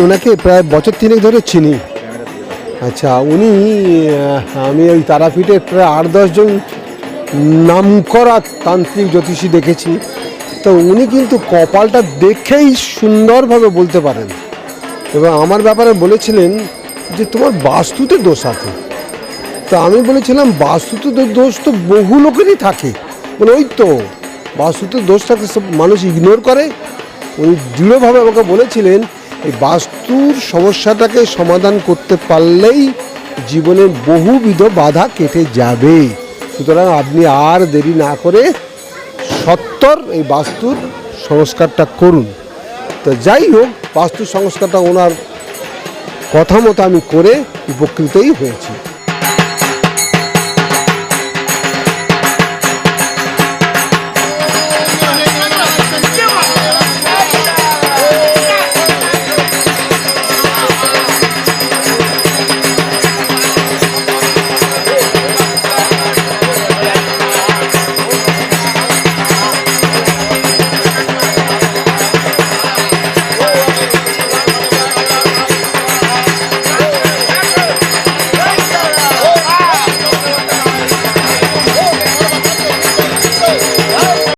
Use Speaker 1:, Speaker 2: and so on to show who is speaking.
Speaker 1: ওনাকে প্রায় বছর 3 ধরে চিনি। আচ্ছা, উনি আমি ওই তারাপীঠে প্রায় 8-10 জন নামকরা তান্ত্রিক জ্যোতিষী দেখেছি। তো উনি কিন্তু কপালটা দেখেই সুন্দরভাবে বলতে পারেন এবং আমার ব্যাপারে বলেছিলেন যে তোমার বাস্তুতে দোষ আছে। তো আমি বলেছিলাম বাস্তুতে দোষ তো বহু লোকেরই থাকে, বলে ওই তো বাস্তুতে দোষ থাকে, সব মানুষ ইগনোর করে। উনি দৃঢ়ভাবে আমাকে বলেছিলেন এই বাস্তুর সমস্যাটাকে সমাধান করতে পারলেই জীবনের বহুবিধ বাধা কেটে যাবে। সুতরাং আপনি আর দেরি না করে সত্বর এই বাস্তুর সংস্কারটা করুন। তো যাই হোক, বাস্তু সংস্কারটা ওনার কথা মতো আমি করে উপকৃতই হয়েছি।